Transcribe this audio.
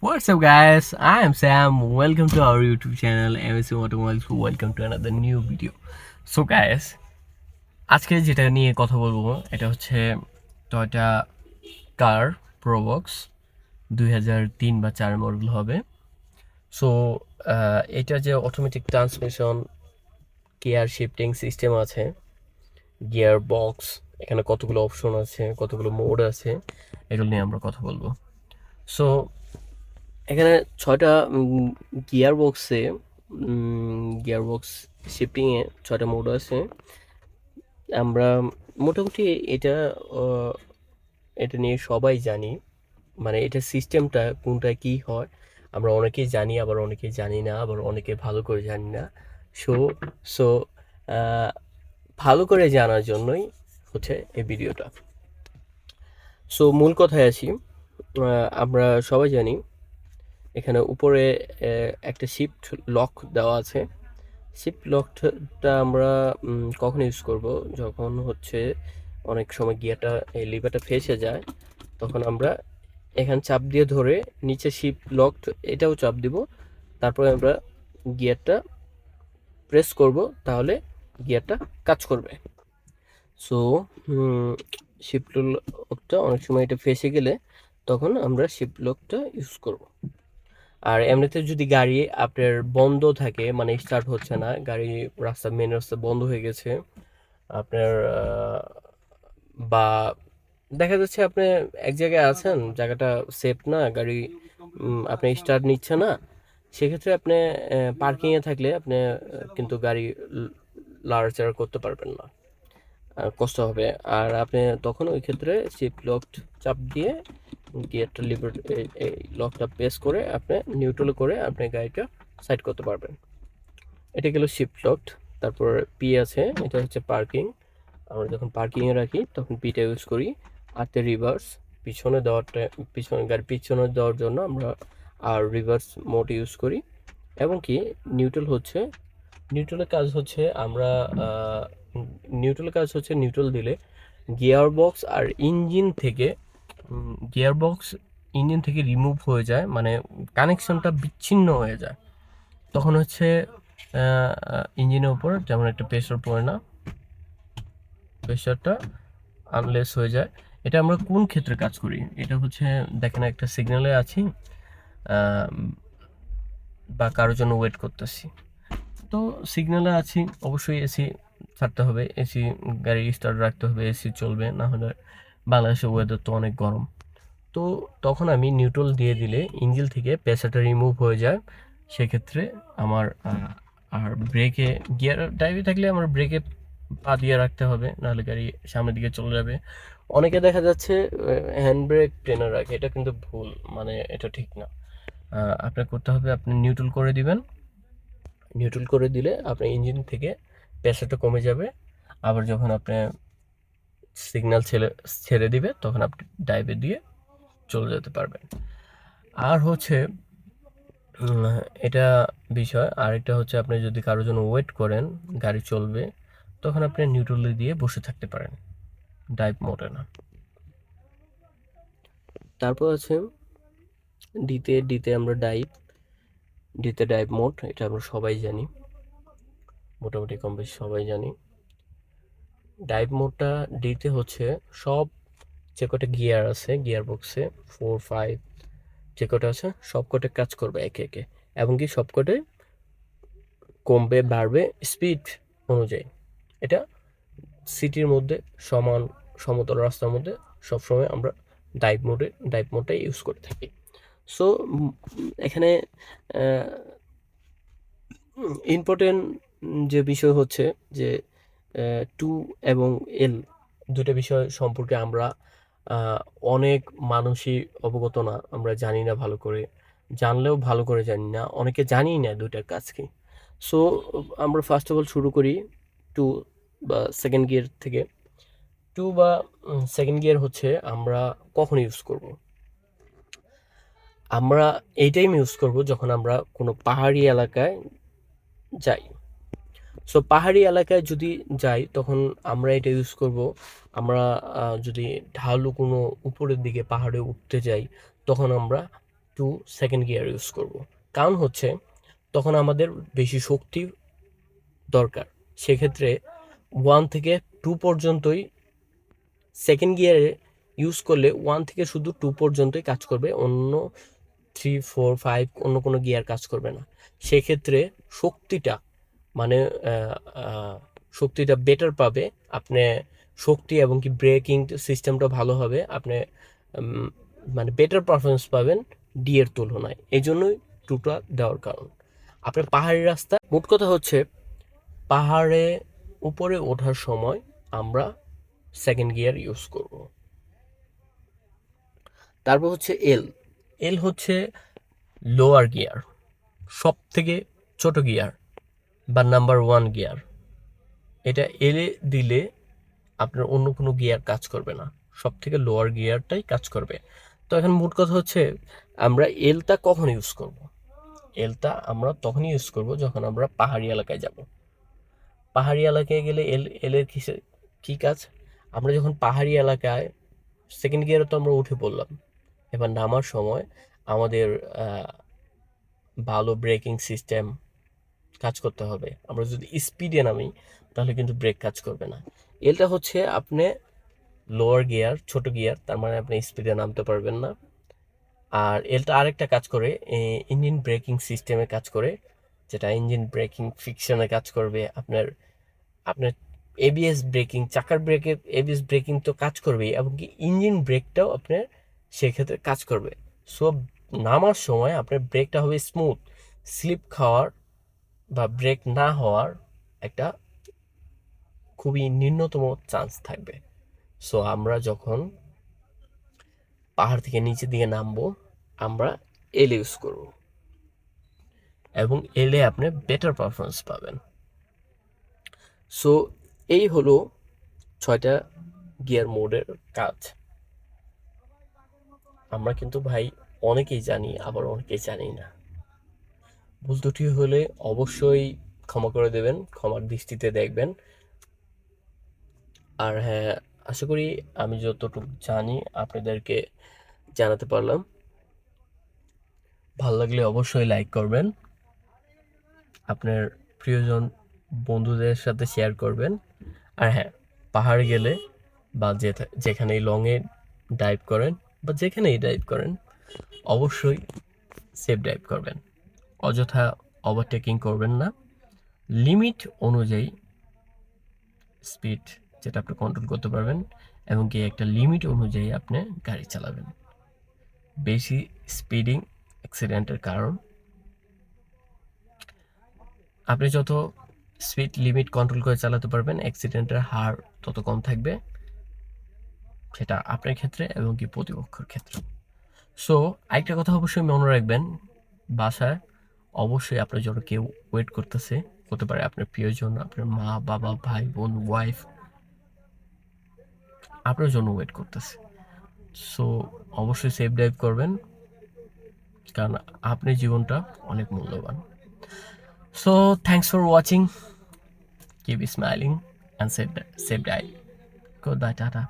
What's up, guys? I am Sam. Welcome to our YouTube channel, MSC Automobiles. Welcome to another new video. So, guys, আজকে যেটা নিয়ে কথা বলবো এটা হচ্ছে টয়োটা কার প্রোবক্স 2003 বা 4 মডেল হবে। সো এটা যে automatic transmission, gear shifting system আছে, গিয়ার বক্স, এখানে কতগুলো অপশন আছে, কতগুলো মোড আছে, এগুলো নিয়ে আমরা কথা বলবো। সো এখানে 6টা গিয়ারবক্স শিফটিংয়ে 6টা মোড আছে। আমরা মোটামুটি এটা আহ, এটা নিয়ে সবাই জানি, মানে এটা সিস্টেমটা কোনটা কি হয় আমরা অনেকেই জানি, আবার অনেকেই জানি না, আবার অনেকে ভালো করে জানি না। সো সো ভালো করে জানার জন্যই হচ্ছে এই ভিডিওটা। সো মূল কথায় আসি। আমরা সবাই জানি এখানে উপরে একটা শিফট লক দেওয়া আছে। শিফট লকটা আমরা কখন ইউজ করব? যখন হচ্ছে অনেক সময় গিয়ারটা এই লিভারটা ফেঁসে যায়, তখন আমরা এখানে চাপ দিয়ে ধরে নিচে শিফট লক এটাও চাপ দিব, তারপরে আমরা গিয়ারটা প্রেস করব, তাহলে গিয়ারটা কাজ করবে। সো শিফট লকটা অনেক সময় এটা ফেঁসে গেলে তখন আমরা শিফট লকটা ইউজ করব। আর এমনিতে যদি গাড়ি আপনার বন্ধ থাকে, মানে স্টার্ট হচ্ছে না, গাড়ি মেন রাস্তা বন্ধ হয়ে গেছে আপনার, বা দেখা যাচ্ছে আপনি এক জায়গায় আছেন, জায়গাটা সেফ না, গাড়ি আপনি স্টার্ট নিচ্ছে না, সেক্ষেত্রে আপনি পার্কিংয়ে থাকলে আপনি কিন্তু গাড়ি লাড়াচাড়া করতে পারবেন না, কষ্ট হবে। আর আপনি তখন ওই ক্ষেত্রে শিফট লক চাপ দিয়ে গিয়ারটা এই লকটা প্রেস করে আপনি নিউট্রাল করে আপনি গাড়িটা সাইড করতে পারবেন। এটা গেল শিফট লক। তারপর পি আছে, এটা হচ্ছে পার্কিং। আমরা যখন পার্কিংয়ে রাখি তখন পিটা ইউজ করি। আর রিভার্স, গাড়ির পিছনে দেওয়ার জন্য আমরা আর রিভার্স মোড ইউজ করি। এবং কি নিউট্রালের কাজ হচ্ছে নিউট্রাল দিলে গিয়ার বক্স ইঞ্জিন থেকে রিমুভ হয়ে যায়, মানে কানেকশনটা বিচ্ছিন্ন হয়ে যায়। তখন হচ্ছে ইঞ্জিনের উপর যেমন একটা প্রেশার পড়ে না, প্রেশারটা আনলেস হয়ে যায়। এটা আমরা কোন ক্ষেত্রে কাজ করি? এটা হচ্ছে দেখেন একটা সিগন্যালে আছি, বা কারোর জন্য ওয়েট করতেছি, তো সিগন্যালে আছি, অবশ্যই এসি ছাড়তে হবে, এসি গাড়ি স্টার্ট রাখতে হবে, এসি চলবে না হলে বাংলাদেশের ওয়েদার তো অনেক গরম। তো তখন আমি নিউট্রাল দিয়ে দিলে ইঞ্জিন থেকে প্রেসারটা রিমুভ হয়ে যায়। সেক্ষেত্রে আমার আর ব্রেকে গিয়ার ড্রাইভে থাকলে আমার ব্রেকে পা দিয়ে রাখতে হবে, নাহলে গাড়ি সামনের দিকে চলে যাবে। অনেকে দেখা যাচ্ছে হ্যান্ড ব্রেক টেনে রাখে, এটা কিন্তু ভুল, মানে এটা ঠিক না। আপনার করতে হবে, আপনি নিউট্রাল করে দিবেন। নিউট্রাল করে দিলে আপনার ইঞ্জিন থেকে প্রেসারটা কমে যাবে। আবার যখন আপনি সিগন্যাল ছেড়ে দিবে তখন আপনি ড্রাইভে দিয়ে চলে যেতে পারবেন। আর হচ্ছে এটা বিষয়। আরেকটা হচ্ছে আপনি যদি কারোর জন্য ওয়েট করেন, গাড়ি চলবে, তখন আপনি নিউট্রালে দিয়ে বসে থাকতে পারেন, ড্রাইভ মোডে না। তারপর আছে ডিতে আমরা ডিতে ড্রাইভ মোড, এটা আমরা সবাই জানি, মোটামুটি কম বেশি সবাই জানি। ড্রাইভ মোডটা ডিতে হচ্ছে সব যে কটা গিয়ার আছে গিয়ার বক্সে 4, 5 যে কটা আছে সব কটা কাজ করবে একে একে, এবং কি সব কটাই কমবে বাড়বে স্পিড অনুযায়ী। এটা সিটির মধ্যে সমতল রাস্তার মধ্যে সবসময় আমরা ড্রাইভ মোডটাই ইউজ করে থাকি। সো এখানে ইম্পর্টেন্ট যে বিষয় হচ্ছে যে 2 এবং এল দুটো বিষয় সম্পর্কে আমরা অনেক মানুষই অবগত না, আমরা জানি না ভালো করে, জানলেও ভালো করে জানি না, অনেকে জানি না দুইটার কাজ কি। সো আমরা ফার্স্ট অফ অল শুরু করি 2 বা সেকেন্ড গিয়ার থেকে। 2 বা সেকেন্ড গিয়ার হচ্ছে আমরা কখন ইউজ করব? আমরা এই টাইম ইউজ করব যখন আমরা কোনো পাহাড়ি এলাকায় যাই। সো পাহাড়ি এলাকায় যদি যাই তখন আমরা এটা ইউজ করব। আমরা যদি ঢালু কোনো উপরের দিকে পাহাড়ে উঠতে যাই তখন আমরা টু সেকেন্ড গিয়ার ইউজ করব। কারণ হচ্ছে তখন আমাদের বেশি শক্তি দরকার। সেক্ষেত্রে 1 থেকে 2 পর্যন্তই সেকেন্ড গিয়ারে ইউজ করলে 1 থেকে শুধু 2 পর্যন্তই কাজ করবে, অন্য 3, 4, 5 অন্য কোনো গিয়ার কাজ করবে না। সেক্ষেত্রে শক্তিটা মানে শক্তিটা বেটার পাবে আপনি, শক্তি এবং কি ব্রেকিং সিস্টেমটা ভালো হবে, আপনি মানে বেটার পারফরমেন্স পাবেন ডি এর তুলনায়। এই জন্যই টুটা দেওয়ার কারণ। আপনার পাহাড়ি রাস্তা, মোট কথা হচ্ছে পাহাড়ে উপরে ওঠার সময় আমরা সেকেন্ড গিয়ার ইউজ করব। তারপর হচ্ছে এল। এল হচ্ছে লোয়ার গিয়ার, সব থেকে ছোট গিয়ার বা নাম্বার 1 গিয়ার। এটা এলে দিলে আপনার অন্য কোনো গিয়ার কাজ করবে না, সব থেকে লোয়ার গিয়ারটাই কাজ করবে। তো এখন মোট কথা হচ্ছে আমরা এলটা কখন ইউজ করব? এলটা আমরা তখনই ইউজ করব যখন আমরা পাহাড়ি এলাকায় যাব। পাহাড়ি এলাকায় গেলে এলের কী কাজ? আমরা যখন পাহাড়ি এলাকায় সেকেন্ড গিয়ারে তো আমরা উঠে পড়লাম, এবার নামার সময় আমাদের ভালো ব্রেকিং সিস্টেম কাজ করতে হবে। আমরা যদি স্পিডে নামি তাহলে কিন্তু ব্রেক কাজ করবে না। এলটা হচ্ছে আপনি লোয়ার গিয়ার, ছোট গিয়ার, তার মানে আপনি স্পিডে নামতে পারবেন না। আর এলটা আরেকটা কাজ করে, ইঞ্জিন ব্রেকিং সিস্টেমে কাজ করে, যেটা ইঞ্জিন ব্রেকিং ফিকশনে কাজ করবে। আপনার আপনার এবিএস ব্রেকিং, চাকার ব্রেকে এবিএস ব্রেকিং তো কাজ করবেই, এমনকি ইঞ্জিন ব্রেকটাও আপনার সেক্ষেত্রে কাজ করবে। সো নামার সময় আপনার ব্রেকটা হবে স্মুথ, স্লিপ খাওয়ার বা ব্রেক না হওয়ার একটা খুবই ন্যূনতম চান্স থাকবে। সো আমরা যখন পাহাড় থেকে নিচের দিকে নামবো আমরা এল ইউজ করব, এবং এলে আপনি বেটার পারফরমেন্স পাবেন। সো এই হলো 6টা গিয়ার মোডের কাজ। আমরা কিন্তু ভাই অনেকেই জানি, আবার অনেকেই জানি না। ভুল ত্রুটি হলে অবশ্যই ক্ষমা করে দেবেন, ক্ষমার দৃষ্টিতে দেখবেন। আর হ্যাঁ, আশা করি আমি যতটুকু জানি আপনাদেরকে জানাতে পারলাম। ভালো লাগলে অবশ্যই লাইক করবেন, আপনার প্রিয়জন বন্ধুদের সাথে শেয়ার করবেন। আর হ্যাঁ, পাহাড়ে গেলে বা যেখানেই লংয়ে ডাইভ করেন বা যেখানেই ডাইভ করেন অবশ্যই সেফ ডাইভ করবেন, অযথা ওভারটেকিং করবেন না। লিমিট অনুযায়ী স্পিড যেটা আপনি কন্ট্রোল করতে পারবেন, এবং কি একটা লিমিট অনুযায়ী আপনি গাড়ি চালাবেন। বেশি স্পিডিং অ্যাক্সিডেন্টের কারণ। আপনি যত স্পিড লিমিট কন্ট্রোল করে চালাতে পারবেন অ্যাক্সিডেন্টের হার তত কম থাকবে, সেটা আপনার ক্ষেত্রে এবং কি প্রতিপক্ষের ক্ষেত্রে। সো আরেকটা কথা অবশ্যই মনে রাখবেন, বাসায় অবশ্যই আপনার জন্য কেউ ওয়েট করতেছে, হতে পারে আপনার প্রিয়জন, আপনার মা বাবা ভাই বোন ওয়াইফ আপনার জন্য ওয়েট করতেছে। সো অবশ্যই সেফ ড্রাইভ করবেন, কারণ আপনার জীবনটা অনেক মূল্যবান। So thanks for watching, keep smiling and safe drive. Good bye, tata.